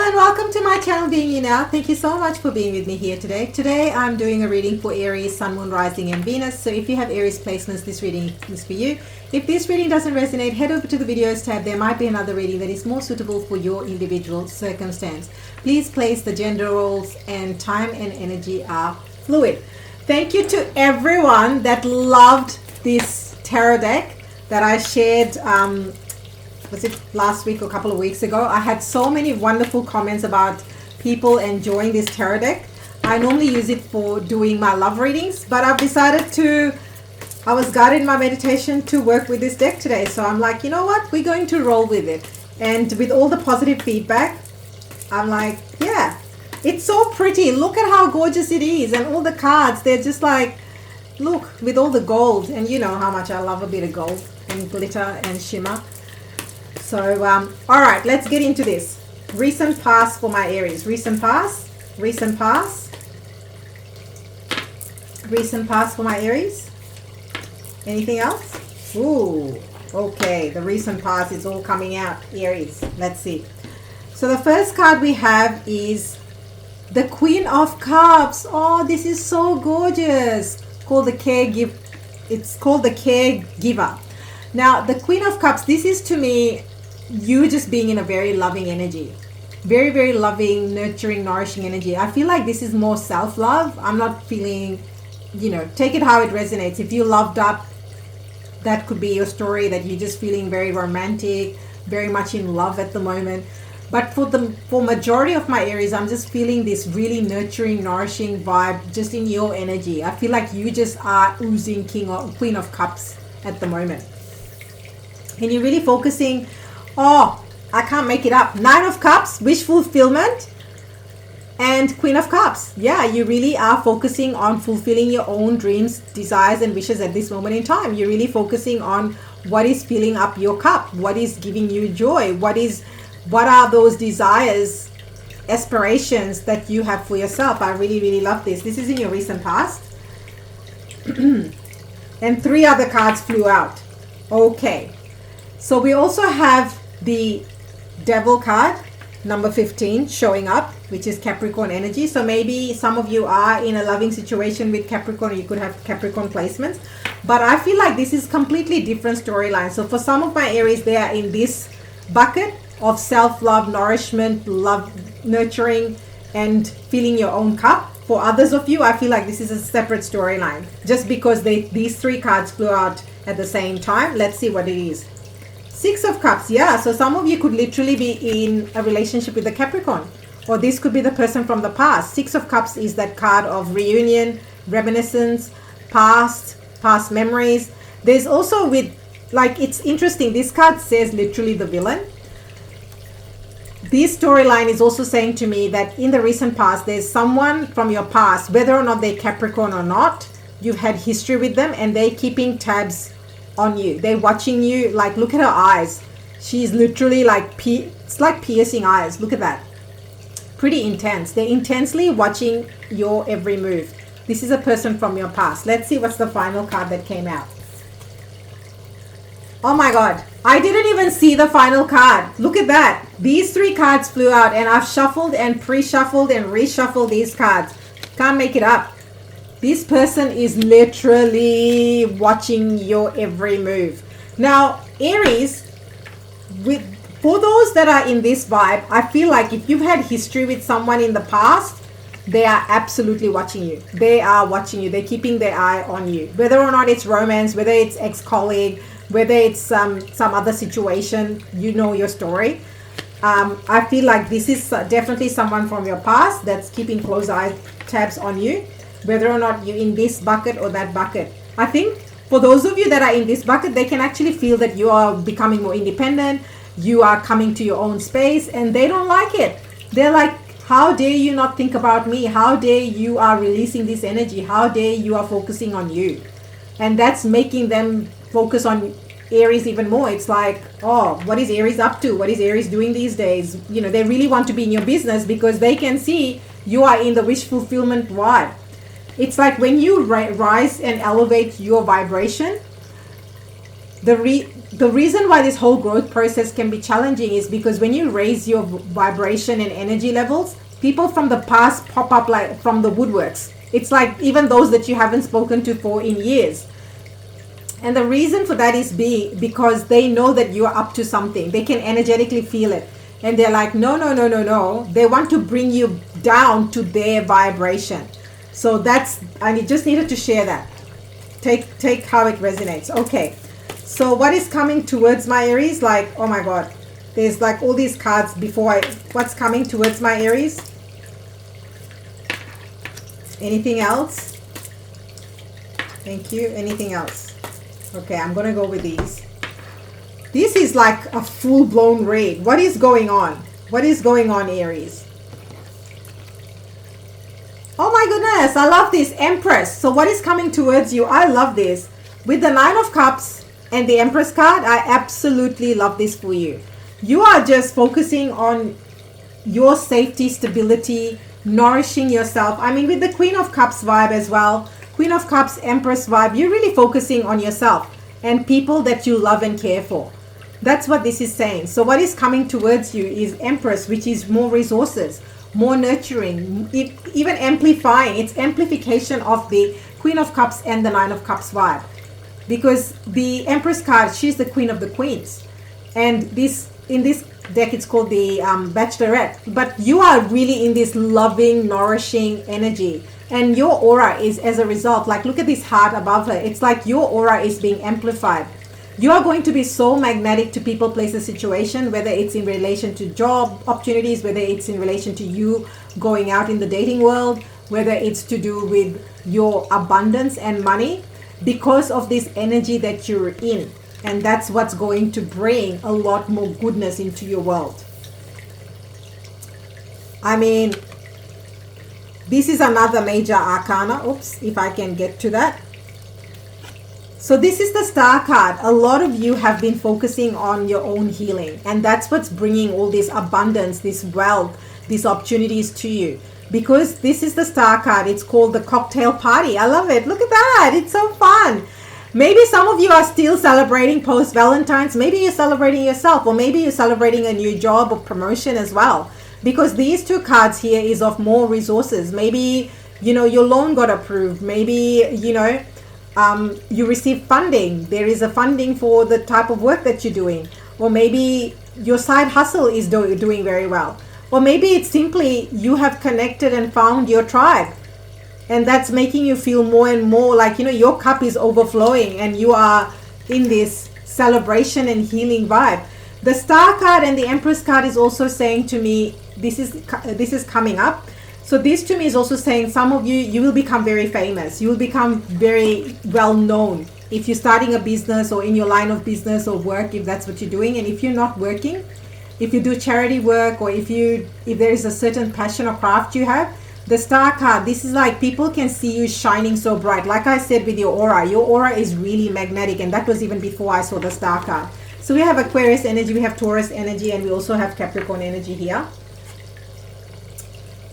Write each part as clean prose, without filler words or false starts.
and welcome to my channel Being You Now. Thank you so much for being with me here today. Today I'm doing a reading for Aries, Sun, Moon, Rising and Venus. So if you have Aries placements, this reading is for you. If this reading doesn't resonate, head over to the videos tab. There might be another reading that is more suitable for your individual circumstance. Please place the gender roles, and time and energy are fluid. Thank you to everyone that loved this tarot deck that I shared was it last week or a couple of weeks ago. I had so many wonderful comments about people enjoying this tarot deck. I normally use it for doing my love readings, but I've decided I was guided in my meditation to work with this deck today. So I'm like, you know what? We're going to roll with it. And with all the positive feedback, I'm like, yeah, it's so pretty. Look at how gorgeous it is. And all the cards, they're just like, look, with all the gold. And you know how much I love a bit of gold and glitter and shimmer. So, all right, let's get into this. Recent past for my Aries. Recent past for my Aries. Anything else? Ooh, okay. The recent past is all coming out, Aries. Let's see. So the first card we have is the Queen of Cups. Oh, this is so gorgeous. It's called the Caregiver. Now, the Queen of Cups, this is to me, you just being in a very loving energy. Very, very loving, nurturing, nourishing energy. I feel like this is more self-love. I'm not feeling, take it how it resonates. If you loved up, that could be your story, that you're just feeling very romantic, very much in love at the moment. But for majority of my Aries, I'm just feeling this really nurturing, nourishing vibe just in your energy. I feel like you just are oozing Queen of Cups at the moment. And you're really focusing, oh, I can't make it up. 9 of Cups, wish fulfillment, and Queen of Cups. Yeah, you really are focusing on fulfilling your own dreams, desires, and wishes at this moment in time. You're really focusing on what is filling up your cup, what is giving you joy, what are those desires, aspirations that you have for yourself. I really, really love this. This is in your recent past. And 3 other cards flew out. Okay. So we also have the Devil card, number 15, showing up, which is Capricorn energy. So maybe some of you are in a loving situation with Capricorn, or you could have Capricorn placements. But I feel like this is completely different storyline. So for some of my Aries, they are in this bucket of self-love, nourishment, love, nurturing, and filling your own cup. For others of you, I feel like this is a separate storyline. Just because these 3 cards flew out at the same time. Let's see what it is. 6 of Cups, yeah. So some of you could literally be in a relationship with a Capricorn, or this could be the person from the past. 6 of Cups is that card of reunion, reminiscence, past memories. There's also it's interesting. This card says literally the villain. This storyline is also saying to me that in the recent past, there's someone from your past, whether or not they're Capricorn or not, you've had history with them, and they're keeping tabs on you. They're watching you. Like, look at her eyes. She's literally like it's like piercing eyes. Look at that. Pretty intense. They're intensely watching your every move. This is a person from your past. Let's see what's the final card that came out. Oh my god, I didn't even see the final card. Look at that. These 3 cards flew out, and I've shuffled and pre-shuffled and reshuffled these cards. Can't make it up. This person is literally watching your every move. Now, Aries, for those that are in this vibe, I feel like if you've had history with someone in the past, they are absolutely watching you. They are watching you. They're keeping their eye on you. Whether or not it's romance, whether it's ex-colleague, whether it's some other situation, you know your story. I feel like this is definitely someone from your past that's keeping close tabs on you, whether or not you're in this bucket or that bucket. I think for those of you that are in this bucket, they can actually feel that you are becoming more independent, you are coming to your own space, and they don't like it. They're like, how dare you not think about me? How dare you are releasing this energy? How dare you are focusing on you? And that's making them focus on Aries even more. It's like, oh, what is Aries up to? What is Aries doing these days? They really want to be in your business because they can see you are in the wish fulfillment vibe. It's like when you rise and elevate your vibration, The reason why this whole growth process can be challenging is because when you raise your vibration and energy levels, people from the past pop up like from the woodworks. It's like even those that you haven't spoken to for in years. And the reason for that is because they know that you're up to something. They can energetically feel it. And they're like, no, no, no, no, no. They want to bring you down to their vibration. So I just needed to share that. Take how it resonates. Okay. So what is coming towards my Aries? Like, oh my God. There's like all these cards what's coming towards my Aries? Anything else? Thank you. Anything else? Okay, I'm going to go with these. This is like a full-blown raid. What is going on? What is going on, Aries? Oh my goodness, I love this. Empress. So what is coming towards you? I love this. With the Nine of Cups and the Empress card, I absolutely love this for you. You are just focusing on your safety, stability, nourishing yourself. I mean, with the Queen of Cups vibe as well, Queen of Cups, Empress vibe, you're really focusing on yourself and people that you love and care for. That's what this is saying. So what is coming towards you is Empress, which is more resources, more nurturing, even amplifying. It's amplification of the Queen of Cups and the Nine of Cups vibe. Because the Empress card, she's the Queen of the Queens. And in this deck, it's called the Bachelorette. But you are really in this loving, nourishing energy. And your aura is, as a result, like look at this heart above her. It's like your aura is being amplified. You are going to be so magnetic to people, places, situation, whether it's in relation to job opportunities, whether it's in relation to you going out in the dating world, whether it's to do with your abundance and money, because of this energy that you're in. And that's what's going to bring a lot more goodness into your world. I mean, this is another major arcana. Oops, if I can get to that. So this is the Star card. A lot of you have been focusing on your own healing. And that's what's bringing all this abundance, this wealth, these opportunities to you. Because this is the Star card. It's called the cocktail party. I love it. Look at that. It's so fun. Maybe some of you are still celebrating post-Valentine's. Maybe you're celebrating yourself. Or maybe you're celebrating a new job or promotion as well. Because these two cards here is of more resources. Maybe, your loan got approved. Maybe, you receive funding. There is a funding for the type of work that you're doing. Or maybe your side hustle is doing very well. Or maybe it's simply you have connected and found your tribe. And that's making you feel more and more like, your cup is overflowing and you are in this celebration and healing vibe. The Star card and the Empress card is also saying to me, this is coming up. So this to me is also saying some of you will become very famous. You will become very well known if you're starting a business or in your line of business or work, if that's what you're doing. And if you're not working, if you do charity work, or if there is a certain passion or craft you have, the Star card, this is like people can see you shining so bright. Like I said with your aura is really magnetic. And that was even before I saw the Star card. So we have Aquarius energy, we have Taurus energy, and we also have Capricorn energy here.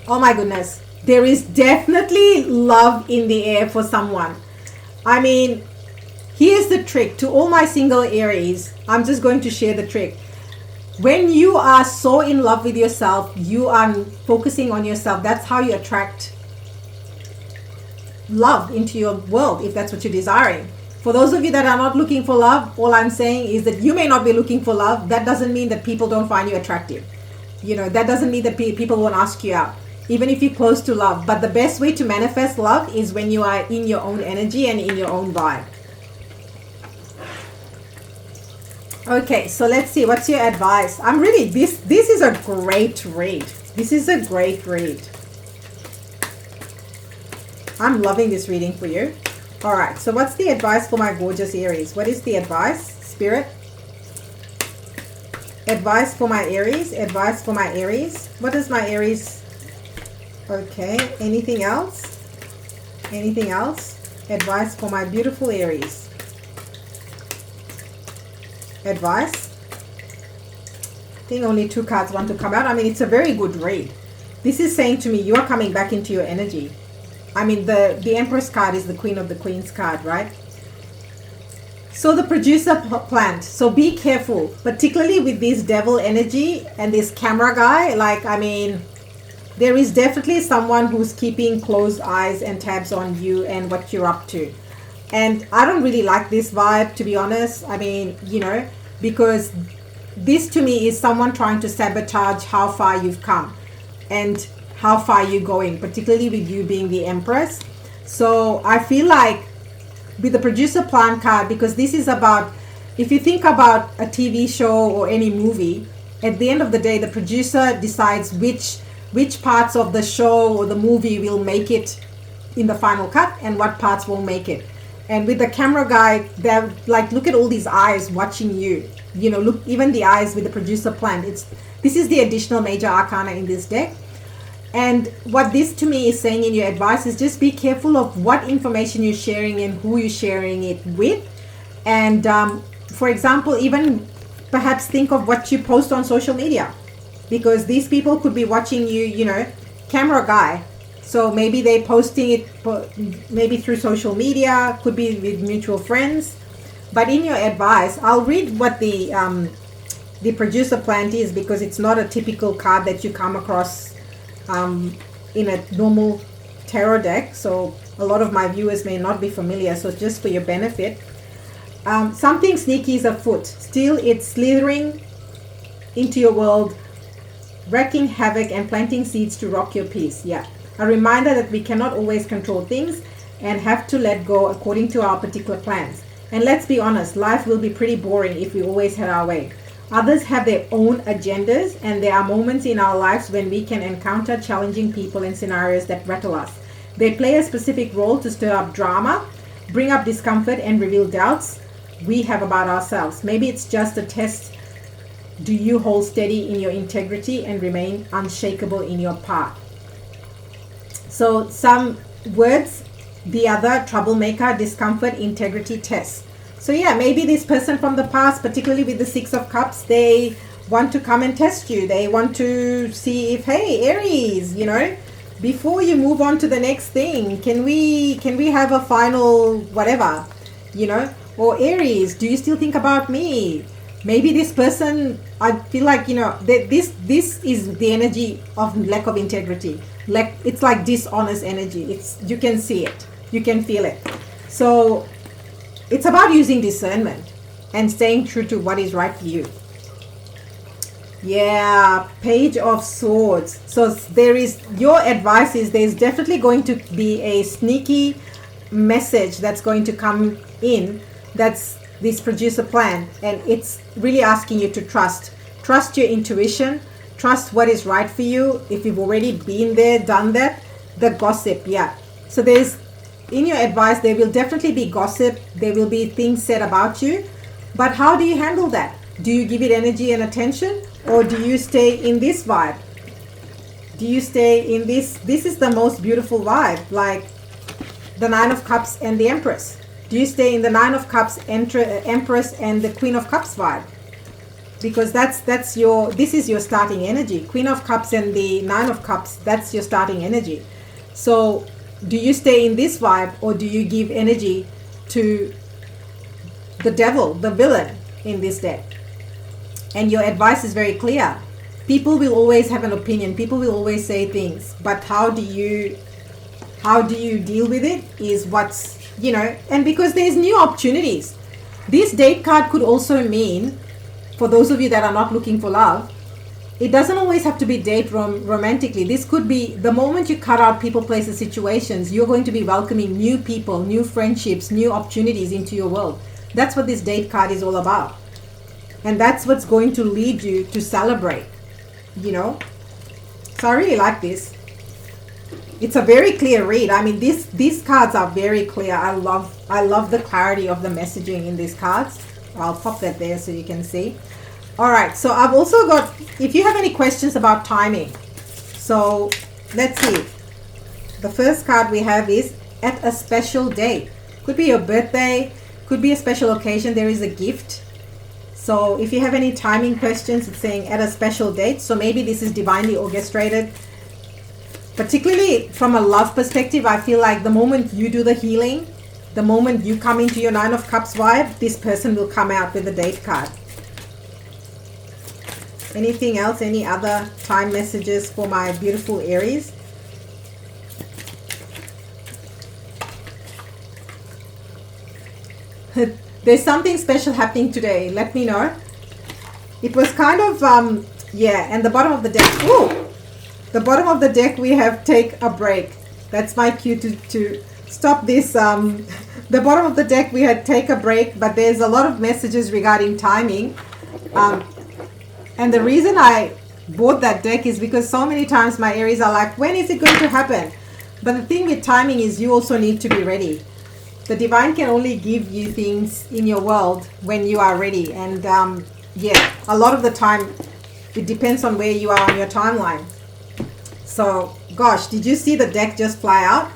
Oh my goodness. There is definitely love in the air for someone. I mean, here's the trick. To all my single Aries, I'm just going to share the trick. When you are so in love with yourself, you are focusing on yourself. That's how you attract love into your world, if that's what you're desiring. For those of you that are not looking for love, all I'm saying is that you may not be looking for love. That doesn't mean that people don't find you attractive. That doesn't mean that people won't ask you out, even if you're close to love. But the best way to manifest love is when you are in your own energy and in your own vibe. Okay, so let's see. What's your advice? This is a great read. This is a great read. I'm loving this reading for you. All right, so what's the advice for my gorgeous Aries? What is the advice, Spirit? Advice for my Aries. Advice for my Aries. What is my Aries? Okay, anything else? Anything else? Advice for my beautiful Aries. Advice. I think only 2 cards want to come out. I mean, it's a very good read. This is saying to me, you are coming back into your energy. I mean, the Empress card is the Queen of the Queens card, right? So the producer plant. So be careful, particularly with this devil energy and this camera guy. Like, I mean, there is definitely someone who's keeping close eyes and tabs on you and what you're up to. And I don't really like this vibe, to be honest. I mean, because this to me is someone trying to sabotage how far you've come and how far you're going, particularly with you being the Empress. So I feel like with the producer plant card, because this is about, if you think about a TV show or any movie, at the end of the day, the producer decides which parts of the show or the movie will make it in the final cut and what parts won't make it. And with the camera guy, they're like, look at all these eyes watching you. Look, even the eyes with the producer plant. This is the additional major arcana in this deck. And what this to me is saying in your advice is just be careful of what information you're sharing and who you're sharing it with. And for example, even perhaps think of what you post on social media, because these people could be watching you, camera guy. So maybe they're posting it maybe through social media, could be with mutual friends. But in your advice, I'll read what the producer plant is, because it's not a typical card that you come across in a normal tarot deck. So a lot of my viewers may not be familiar. So just for your benefit, something sneaky is afoot. Still, it's slithering into your world, wreaking havoc and planting seeds to rock your peace. Yeah. A reminder that we cannot always control things and have to let go according to our particular plans. And let's be honest, life will be pretty boring if we always had our way. Others have their own agendas, and there are moments in our lives when we can encounter challenging people and scenarios that rattle us. They play a specific role to stir up drama, bring up discomfort, and reveal doubts we have about ourselves. Maybe it's just a test. Do you hold steady in your integrity and remain unshakable in your path? So some words, the other, troublemaker, discomfort, integrity, test. So yeah, maybe this person from the past, particularly with the Six of Cups, they want to come and test you. They want to see if, hey, Aries, before you move on to the next thing, can we have a final whatever, or Aries, do you still think about me? Maybe this person, I feel like, this is the energy of lack of integrity. Like, it's like dishonest energy. You can see it, you can feel it. So it's about using discernment and staying true to what is right for you. Yeah, Page of Swords. So your advice is there's definitely going to be a sneaky message that's going to come in. That's this producer plan, and it's really asking you to trust your intuition, trust what is right for you. If you've already been there, done that, the gossip. Yeah, so in your advice, there will definitely be gossip. There will be things said about you. But how do you handle that? Do you give it energy and attention? Or do you stay in this vibe? Do you stay in this? This is the most beautiful vibe, like the Nine of Cups and the Empress. Do you stay in the Nine of Cups, Empress, and the Queen of Cups vibe? Because this is your starting energy. Queen of Cups and the Nine of Cups, that's your starting energy. So do you stay in this vibe, or do you give energy to the devil, the villain in this deck? And your advice is very clear. People will always have an opinion. People will always say things. But how do you deal with it is what's, and because there's new opportunities. This date card could also mean, for those of you that are not looking for love, it doesn't always have to be date romantically. This could be the moment you cut out people, places, situations, you're going to be welcoming new people, new friendships, new opportunities into your world. That's what this date card is all about. And that's what's going to lead you to celebrate, So I really like this. It's a very clear read. I mean, these cards are very clear. I love the clarity of the messaging in these cards. I'll pop that there so you can see. All right, so I've also got, if you have any questions about timing, so let's see. The first card we have is at a special date. Could be your birthday, could be a special occasion. There is a gift. So if you have any timing questions, it's saying at a special date. So maybe this is divinely orchestrated. Particularly from a love perspective, I feel like the moment you do the healing, the moment you come into your Nine of Cups vibe, this person will come out with a date card. Anything else? Any other time messages for my beautiful Aries? There's something special happening today. Let me know. It was kind of, yeah, and the bottom of the deck. Ooh! The bottom of the deck, we have take a break. That's my cue to stop this. The bottom of the deck, we had take a break, but there's a lot of messages regarding timing. And the reason I bought that deck is because so many times my Aries are like, when is it going to happen? But the thing with timing is you also need to be ready. The divine can only give you things in your world when you are ready. And yeah, a lot of the time, it depends on where you are on your timeline. So, gosh, did you see the deck just fly out?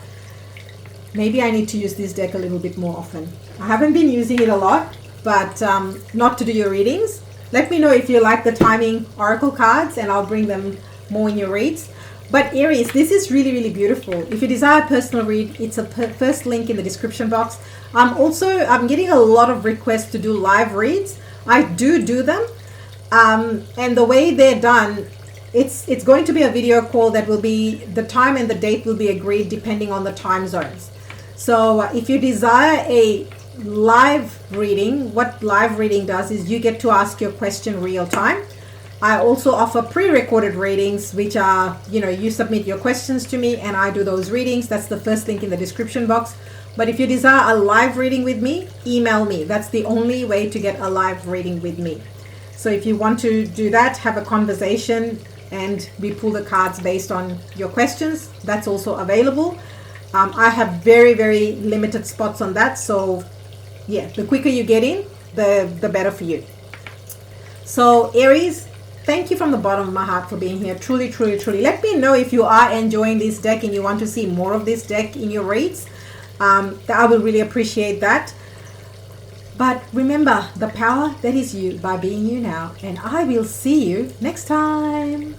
Maybe I need to use this deck a little bit more often. I haven't been using it a lot, but not to do your readings. Let me know if you like the timing oracle cards, and I'll bring them more in your reads. But Aries, this is really, really beautiful. If you desire a personal read, it's a first link in the description box. I'm getting a lot of requests to do live reads. I do them. And the way they're done, it's going to be a video call that will be, the time and the date will be agreed depending on the time zones. So if you desire a live reading, what live reading does is you get to ask your question real time. I also offer pre-recorded readings, which are, you submit your questions to me and I do those readings. That's the first link in the description box. But if you desire a live reading with me, email me. That's the only way to get a live reading with me. So if you want to do that, have a conversation and we pull the cards based on your questions, that's also available. I have very, very limited spots on that. So yeah, the quicker you get in, the better for you. So Aries, thank you from the bottom of my heart for being here. Truly, truly, truly. Let me know if you are enjoying this deck and you want to see more of this deck in your reads. I will really appreciate that. But remember the power that is you by being you now. And I will see you next time.